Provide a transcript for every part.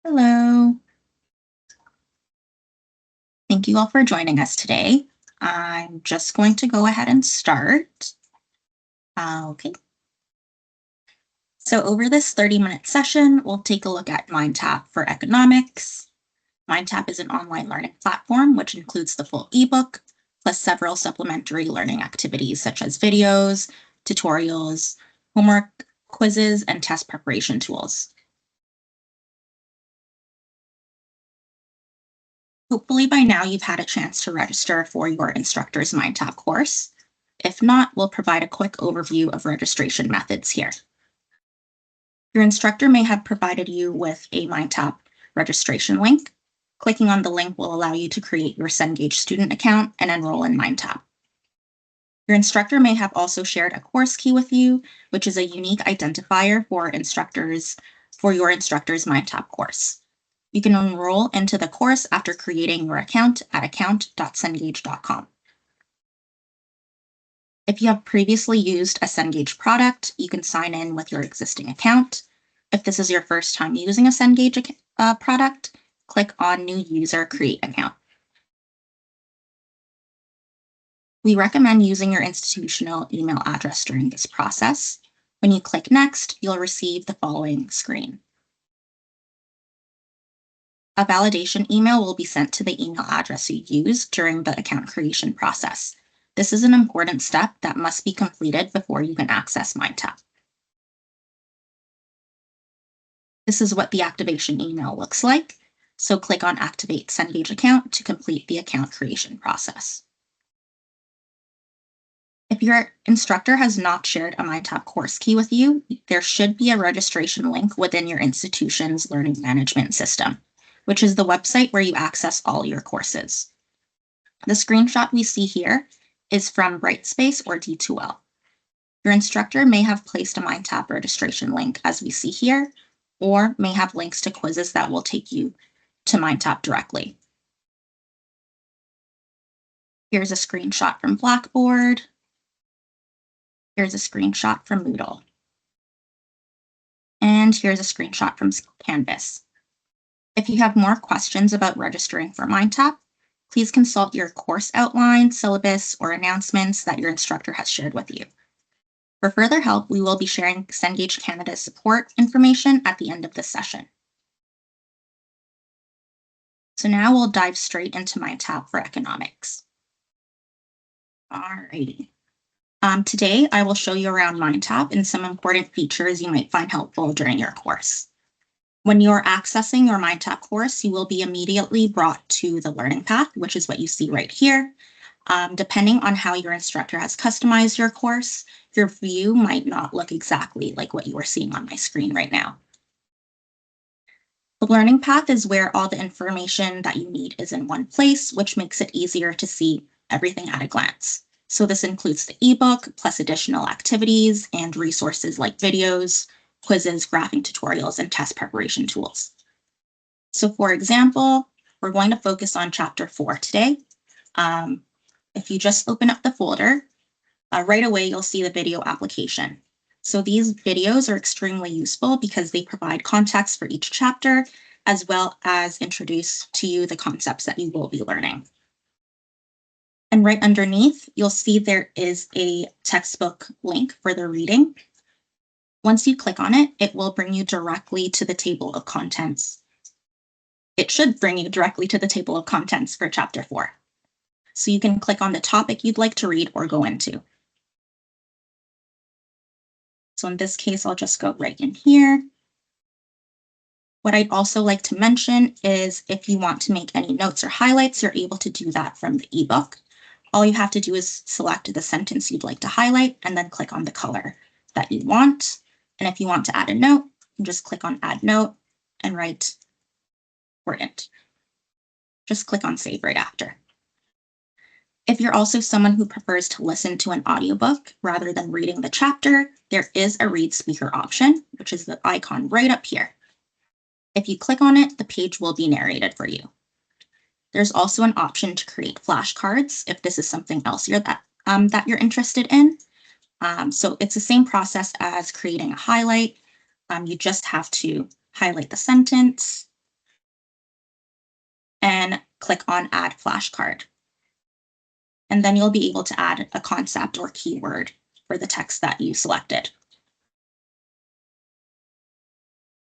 Hello. Thank you all for joining us today. I'm just going to go ahead and start. Okay. So over this 30-minute session, we'll take a look at MindTap for economics. MindTap is an online learning platform which includes the full ebook, plus several supplementary learning activities such as videos, tutorials, homework, quizzes, and test preparation tools. Hopefully by now you've had a chance to register for your instructor's MindTap course. If not, we'll provide a quick overview of registration methods here. Your instructor may have provided you with a MindTap registration link. Clicking on the link will allow you to create your Cengage student account and enroll in MindTap. Your instructor may have also shared a course key with you, which is a unique identifier for your instructor's MindTap course. You can enroll into the course after creating your account at account.cengage.com. If you have previously used a Cengage product, you can sign in with your existing account. If this is your first time using a Cengage product, click on New User Create Account. We recommend using your institutional email address during this process. When you click Next, you'll receive the following screen. A validation email will be sent to the email address you used during the account creation process. This is an important step that must be completed before you can access MindTap. This is what the activation email looks like. So click on Activate Cengage Account to complete the account creation process. If your instructor has not shared a MindTap course key with you, there should be a registration link within your institution's learning management system, which is the website where you access all your courses. The screenshot we see here is from Brightspace or D2L. Your instructor may have placed a MindTap registration link as we see here, or may have links to quizzes that will take you to MindTap directly. Here's a screenshot from Blackboard. Here's a screenshot from Moodle. And here's a screenshot from Canvas. If you have more questions about registering for MindTap, please consult your course outline, syllabus, or announcements that your instructor has shared with you. For further help, we will be sharing Cengage Canada's support information at the end of this session. So now we'll dive straight into MindTap for economics. Alrighty. Today, I will show you around MindTap and some important features you might find helpful during your course. When you're accessing your MindTap course, you will be immediately brought to the learning path, which is what you see right here. Depending on how your instructor has customized your course, your view might not look exactly like what you are seeing on my screen right now. The learning path is where all the information that you need is in one place, which makes it easier to see everything at a glance. So this includes the ebook, plus additional activities and resources like videos, quizzes, graphing tutorials, and test preparation tools. So for example, we're going to focus on chapter 4 today. If you just open up the folder, right away you'll see the video application. So these videos are extremely useful because they provide context for each chapter, as well as introduce to you the concepts that you will be learning. And right underneath, you'll see there is a textbook link for the reading. Once you click on it, it will bring you directly to the table of contents. It should bring you directly to the table of contents for chapter 4. So you can click on the topic you'd like to read or go into. So in this case, I'll just go right in here. What I'd also like to mention is if you want to make any notes or highlights, you're able to do that from the ebook. All you have to do is select the sentence you'd like to highlight and then click on the color that you want. And if you want to add a note, you just click on Add Note and write important. Just click on Save right after. If you're also someone who prefers to listen to an audiobook rather than reading the chapter, there is a read speaker option, which is the icon right up here. If you click on it, the page will be narrated for you. There's also an option to create flashcards if this is something else that you're interested in. So it's the same process as creating a highlight. You just have to highlight the sentence, and click on Add Flashcard. And then you'll be able to add a concept or keyword for the text that you selected.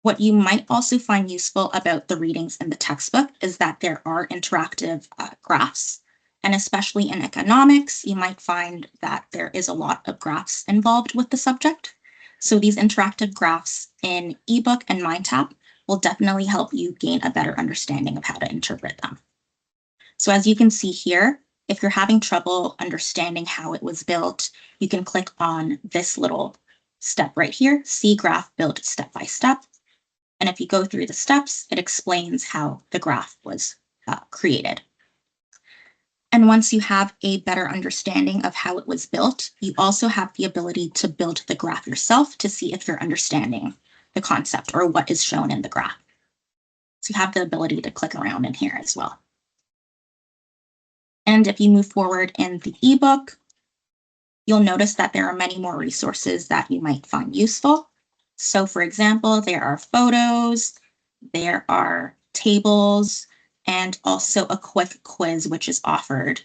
What you might also find useful about the readings in the textbook is that there are interactive graphs. And especially in economics, you might find that there is a lot of graphs involved with the subject. So these interactive graphs in eBook and MindTap will definitely help you gain a better understanding of how to interpret them. So as you can see here, if you're having trouble understanding how it was built, you can click on this little step right here, See Graph Built Step by Step. And if you go through the steps, it explains how the graph was created. And once you have a better understanding of how it was built, you also have the ability to build the graph yourself to see if you're understanding the concept or what is shown in the graph. So you have the ability to click around in here as well. And if you move forward in the ebook, you'll notice that there are many more resources that you might find useful. So for example, there are photos, there are tables, and also a quick quiz, which is offered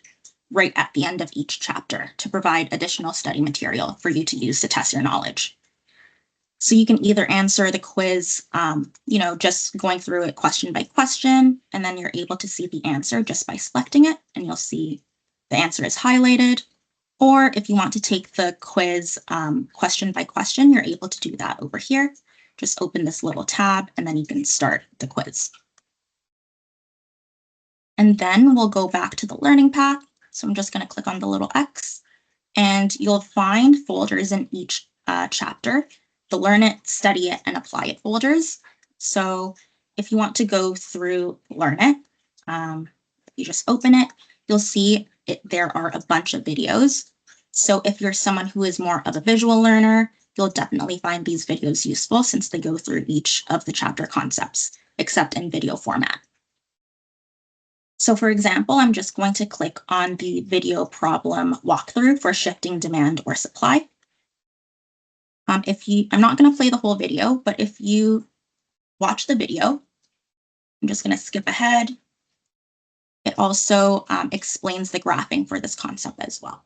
right at the end of each chapter to provide additional study material for you to use to test your knowledge. So you can either answer the quiz, just going through it question by question, and then you're able to see the answer just by selecting it, and you'll see the answer is highlighted. Or if you want to take the quiz question by question, you're able to do that over here. Just open this little tab, and then you can start the quiz. And then we'll go back to the learning path. So I'm just going to click on the little X, and you'll find folders in each chapter, the Learn It, Study It, and Apply It folders. So if you want to go through Learn It, you just open it, you'll see there are a bunch of videos. So if you're someone who is more of a visual learner, you'll definitely find these videos useful since they go through each of the chapter concepts, except in video format. So for example, I'm just going to click on the video problem walkthrough for shifting demand or supply. I'm not going to play the whole video, but if you watch the video, I'm just going to skip ahead. It also explains the graphing for this concept as well.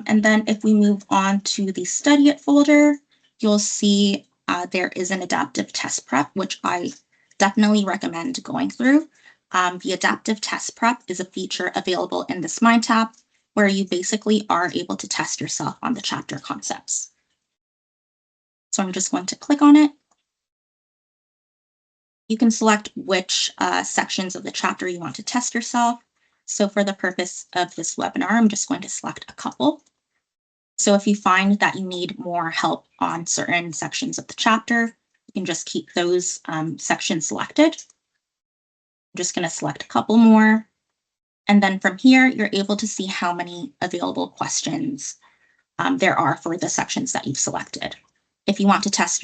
And then if we move on to the Study It folder, you'll see there is an adaptive test prep, which I definitely recommend going through. The adaptive test prep is a feature available in this MindTap where you basically are able to test yourself on the chapter concepts. So I'm just going to click on it. You can select which sections of the chapter you want to test yourself. So for the purpose of this webinar, I'm just going to select a couple. So if you find that you need more help on certain sections of the chapter, you can just keep those sections selected. I'm just going to select a couple more. And then from here, you're able to see how many available questions there are for the sections that you've selected. If you want to test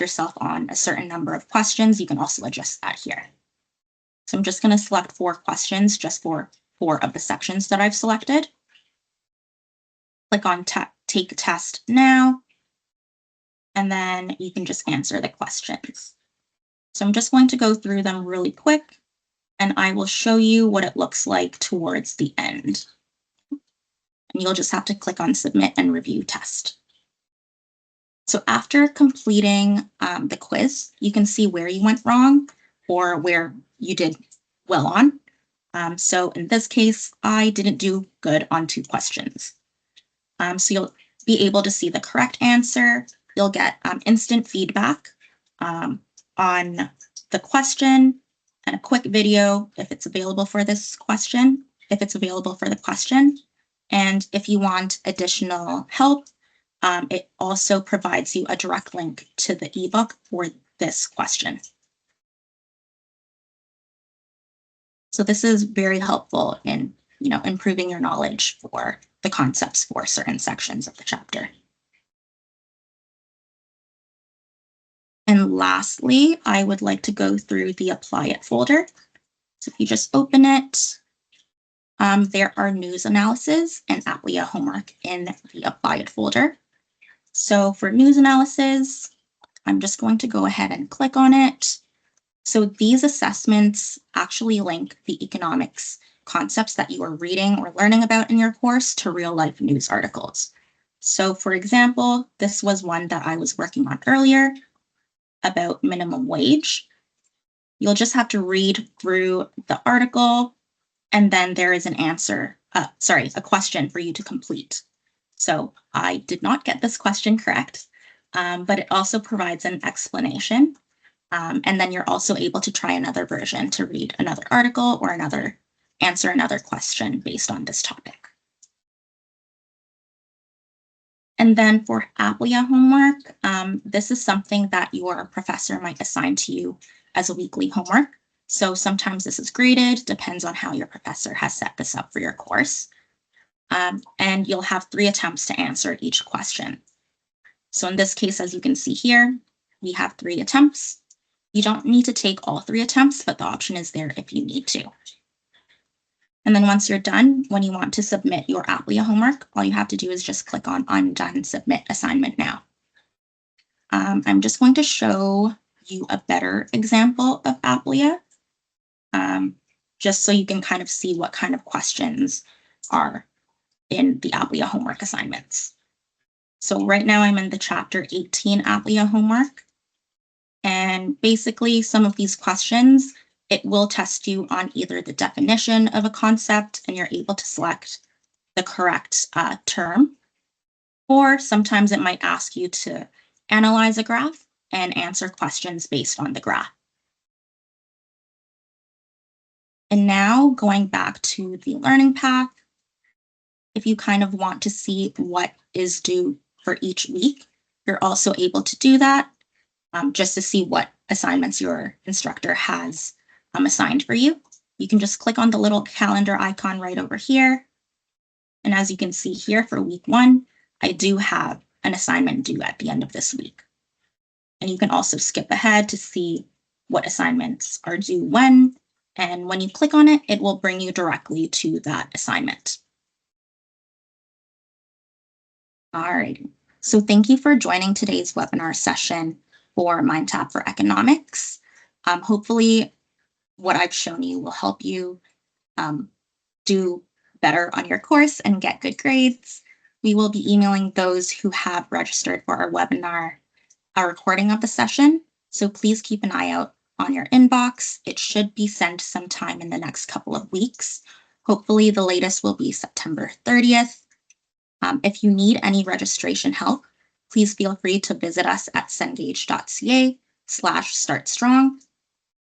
yourself on a certain number of questions, you can also adjust that here. So I'm just going to select 4 questions just for 4 of the sections that I've selected. Click on Take Test Now, and then you can just answer the questions. So I'm just going to go through them really quick, and I will show you what it looks like towards the end. And you'll just have to click on Submit and Review Test. So after completing the quiz, you can see where you went wrong or where you did well on. So in this case, I didn't do good on 2 questions. So you'll be able to see the correct answer. You'll get instant feedback on the question and a quick video if it's available for this question, if it's available for the question. And if you want additional help, it also provides you a direct link to the ebook for this question. So this is very helpful in, improving your knowledge for the concepts for certain sections of the chapter. And lastly, I would like to go through the Apply It folder. So if you just open it, there are news analysis and Applia homework in the Apply It folder. So for news analysis, I'm just going to go ahead and click on it. So these assessments actually link the economics concepts that you are reading or learning about in your course to real life news articles. So for example, this was one that I was working on earlier about minimum wage. You'll just have to read through the article, and then there is an answer, a question for you to complete. So I did not get this question correct, but it also provides an explanation. And then you're also able to try another version to read another article or answer another question based on this topic. And then for Applia homework, this is something that your professor might assign to you as a weekly homework. So sometimes this is graded, depends on how your professor has set this up for your course. And you'll have 3 attempts to answer each question. So in this case, as you can see here, we have 3 attempts. You don't need to take all 3 attempts, but the option is there if you need to. And then once you're done, when you want to submit your Applia homework, all you have to do is just click on I'm done, submit assignment now. I'm just going to show you a better example of Applia, just so you can kind of see what kind of questions are in the Applia homework assignments. So right now I'm in the chapter 18 Applia homework. And basically some of these questions, it will test you on either the definition of a concept and you're able to select the correct term, or sometimes it might ask you to analyze a graph and answer questions based on the graph. And now going back to the learning path, if you kind of want to see what is due for each week, you're also able to do that just to see what assignments your instructor has assigned for you. You can just click on the little calendar icon right over here. And as you can see here for week 1, I do have an assignment due at the end of this week. And you can also skip ahead to see what assignments are due when. And when you click on it, it will bring you directly to that assignment. All right. So thank you for joining today's webinar session for MindTap for Economics. Hopefully what I've shown you will help you do better on your course and get good grades. We will be emailing those who have registered for our webinar a recording of the session. So please keep an eye out on your inbox. It should be sent sometime in the next couple of weeks. Hopefully the latest will be September 30th. If you need any registration help, please feel free to visit us at cengage.ca/startstrong.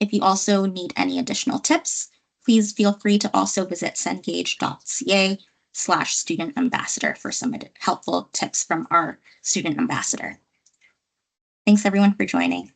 If you also need any additional tips, please feel free to also visit cengage.ca/student ambassador for some helpful tips from our student ambassador. Thanks everyone for joining.